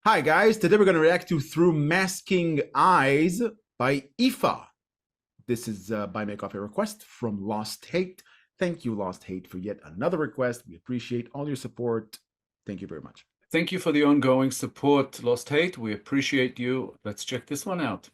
Hi guys, today we're going to react to Through Masking Eyes by IFA. This is BuyMeACoffee request from Lost Hate. Thank you, Lost Hate, for yet another request. We appreciate all your support. Thank you very much. Thank you for the ongoing support, Lost Hate. We appreciate you. Let's check this one out.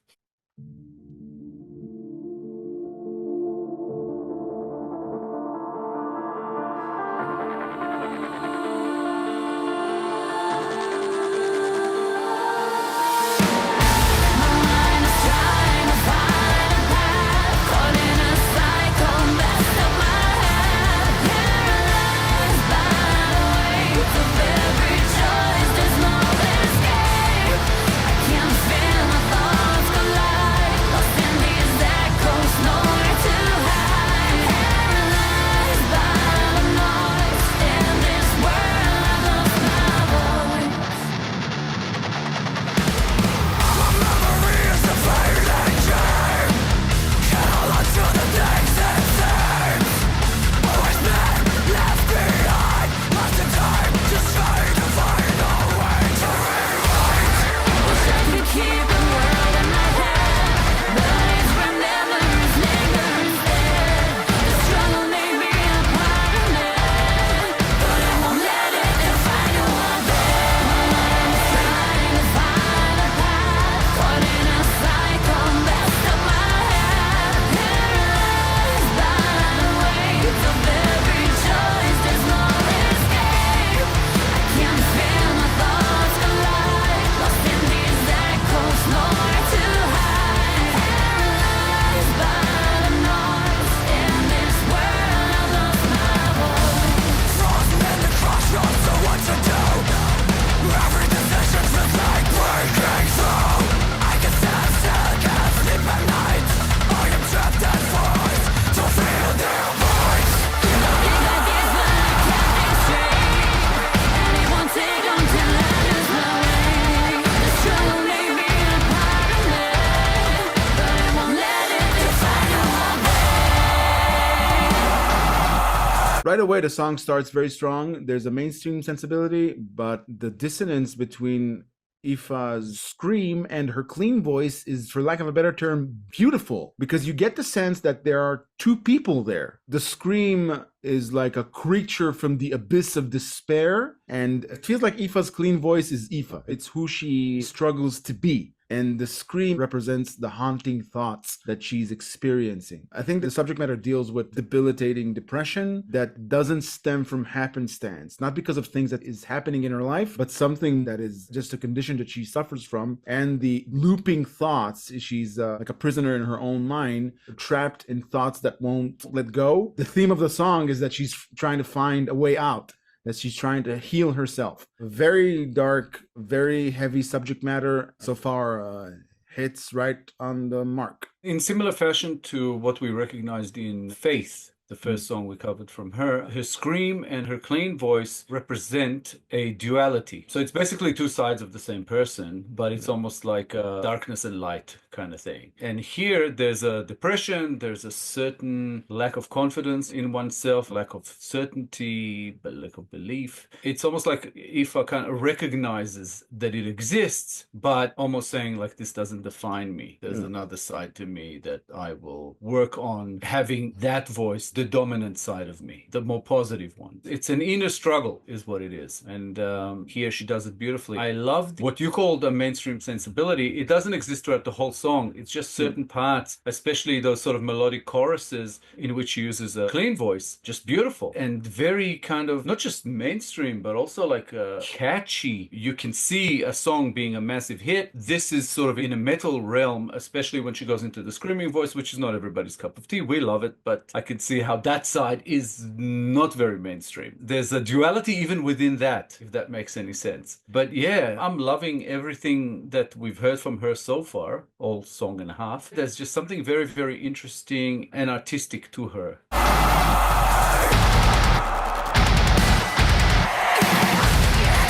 Right away, the song starts very strong. There's a mainstream sensibility, but the dissonance between IFA's scream and her clean voice is, for lack of a better term, beautiful, because you get the sense that there are two people there. The scream is like a creature from the abyss of despair, and it feels like IFA's clean voice is IFA. It's who she struggles to be. And the scream represents the haunting thoughts that she's experiencing. I think the subject matter deals with debilitating depression that doesn't stem from happenstance, not because of things that is happening in her life, but something that is just a condition that she suffers from. And the looping thoughts, she's like a prisoner in her own mind, trapped in thoughts that won't let go. The theme of the song is that she's trying to find a way out, that she's trying to heal herself. Very dark, very heavy subject matter. So far, hits right on the mark. In similar fashion to what we recognized in Faith, the first song we covered from her, her scream and her clean voice represent a duality. So it's basically two sides of the same person, but it's almost like a darkness and light kind of thing. And here there's a depression, there's a certain lack of confidence in oneself, lack of certainty, but lack of belief. It's almost like Ifa kind of recognizes that it exists, but almost saying like, this doesn't define me. There's another side to me that I will work on having that voice, the dominant side of me, the more positive one. It's an inner struggle is what it is. And here she does it beautifully. I loved what you called a mainstream sensibility. It doesn't exist throughout the whole song. It's just certain parts, especially those sort of melodic choruses in which she uses a clean voice, just beautiful and very kind of not just mainstream, but also like catchy. You can see a song being a massive hit. This is sort of in a metal realm, especially when she goes into the screaming voice, which is not everybody's cup of tea. We love it, but I can see how that side is not very mainstream. There's a duality even within that, if that makes any sense. But yeah, I'm loving everything that we've heard from her so far, all song and a half. There's just something very, very interesting and artistic to her.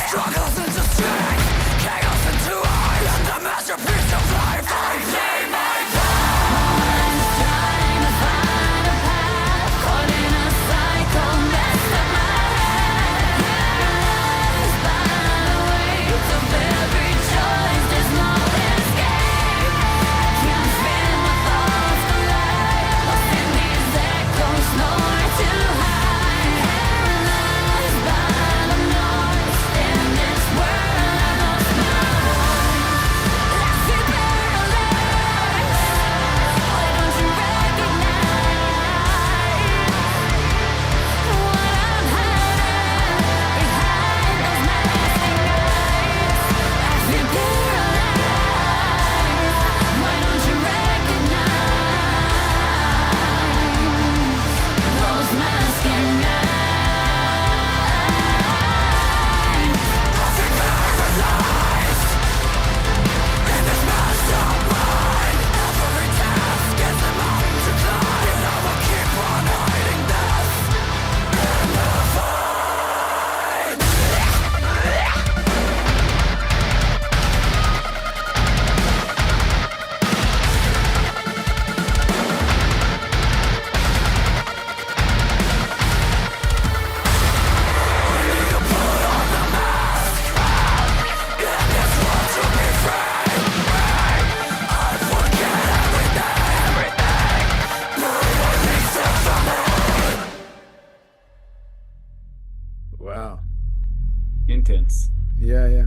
Struggles into strength, chaos into island, the masterpiece of life. I play my Yeah, yeah.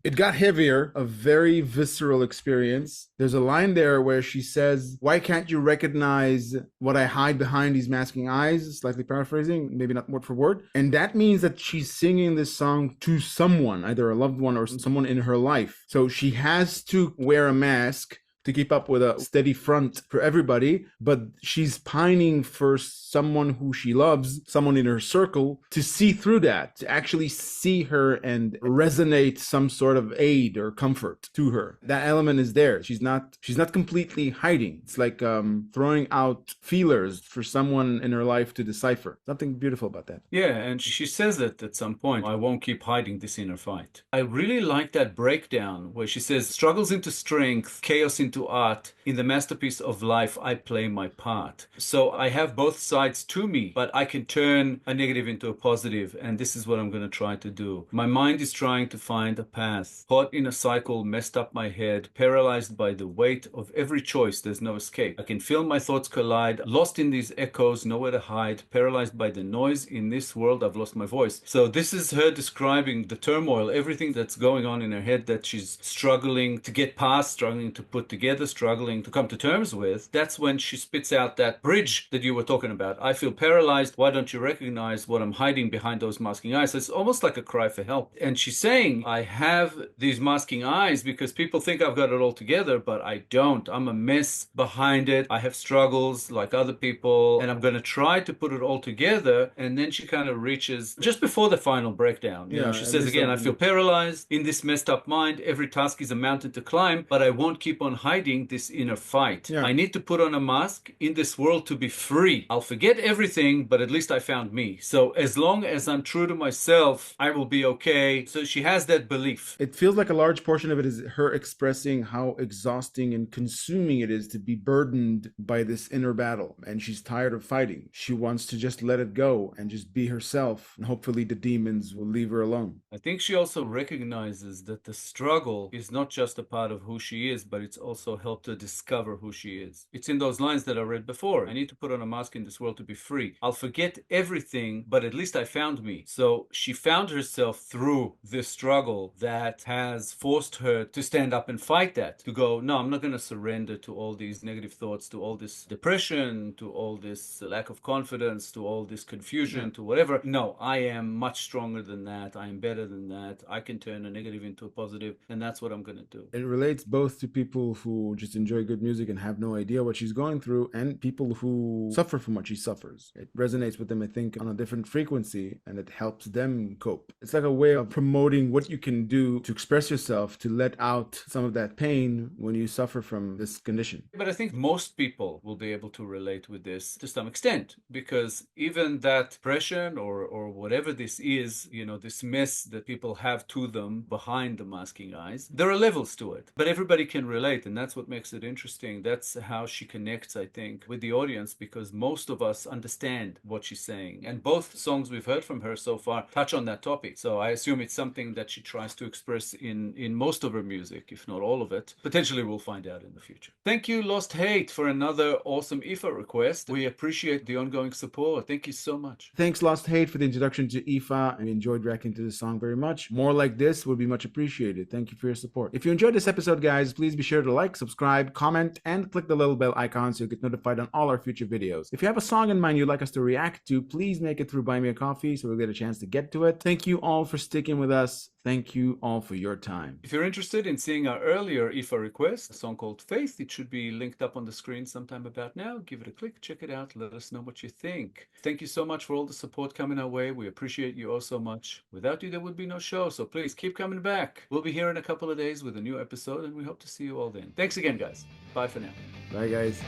It got heavier, a very visceral experience. There's a line there where she says, "Why can't you recognize what I hide behind these masking eyes?" Slightly paraphrasing, maybe not word for word. And that means that she's singing this song to someone, either a loved one or someone in her life. So she has to wear a mask to keep up with a steady front for everybody, but she's pining for someone who she loves, someone in her circle, to see through that, to actually see her and resonate some sort of aid or comfort to her. That element is there. She's not completely hiding. It's like throwing out feelers for someone in her life to decipher. Something beautiful about that. Yeah, and she says it at some point, I won't keep hiding this inner fight. I really like that breakdown where she says, struggles into strength, chaos into art. In the masterpiece of life, I play my part. So I have both sides to me, but I can turn a negative into a positive, and this is what I'm going to try to do. My mind is trying to find a path. Caught in a cycle, messed up my head, paralyzed by the weight of every choice, there's no escape. I can feel my thoughts collide, lost in these echoes, nowhere to hide, paralyzed by the noise in this world, I've lost my voice. So this is her describing the turmoil, everything that's going on in her head that she's struggling to get past, struggling to put together, struggling to come to terms with. That's when she spits out that bridge that you were talking about. I feel paralyzed. Why don't you recognize what I'm hiding behind those masking eyes? It's almost like a cry for help. And she's saying, I have these masking eyes because people think I've got it all together, but I don't. I'm a mess behind it. I have struggles like other people, and I'm going to try to put it all together. And then she kind of reaches just before the final breakdown. You know, she says again, I feel paralyzed in this messed up mind. Every task is a mountain to climb, but I won't keep on hiding this inner fight. I need to put on a mask in this world to be free. I'll forget everything, but at least I found me. So as long as I'm true to myself, I will be okay. So she has that belief. It feels like a large portion of it is her expressing how exhausting and consuming it is to be burdened by this inner battle. And she's tired of fighting. She wants to just let it go and just be herself. And hopefully the demons will leave her alone. I think she also recognizes that the struggle is not just a part of who she is, but it's also helped her discover who she is. It's in those lines that I read before. I need to put on a mask in this world to be free. I'll forget everything, but at least I found me. So she found herself through this struggle that has forced her to stand up and fight that, to go, no, I'm not going to surrender to all these negative thoughts, to all this depression, to all this lack of confidence, to all this confusion, to whatever. No, I am much stronger than that. I am better than that. I can turn a negative into a positive, and that's what I'm going to do. It relates both to people who just enjoy good music and have no idea what she's going through, and people who suffer from what she suffers. It resonates with them, I think, on a different frequency, and it helps them cope. It's like a way of promoting what you can do to express yourself, to let out some of that pain when you suffer from this condition. But I think most people will be able to relate with this to some extent, because even that depression or whatever this is, you know, this mess that people have to them behind the masking eyes, there are levels to it. But everybody can relate, and that's what makes it interesting. That's how she connects, I think, with the audience, because most of us understand what she's saying. And both songs we've heard from her so far touch on that topic. So I assume it's something that she tries to express in most of her music, if not all of it. Potentially we'll find out in the future. Thank you, Lost Hate, for another awesome IFA request. We appreciate the ongoing support. Thank you so much. Thanks, Lost Hate, for the introduction to IFA. I enjoyed reacting to this song very much. More like this would be much appreciated. Thank you for your support. If you enjoyed this episode, guys, please be sure to like, subscribe, comment, and click the little bell icon so you'll get notified on all our future videos. If you have a song in mind you'd like us to react to, please make it through Buy Me a Coffee so we'll get a chance to get to it. Thank you all for sticking with us. Thank you all for your time. If you're interested in seeing our earlier IFA request, a song called Faith, it should be linked up on the screen sometime about now. Give it a click, check it out, let us know what you think. Thank you so much for all the support coming our way. We appreciate you all so much. Without you, there would be no show, so please keep coming back. We'll be here in a couple of days with a new episode, and we hope to see you all then. Thanks again, guys. Bye for now. Bye, guys.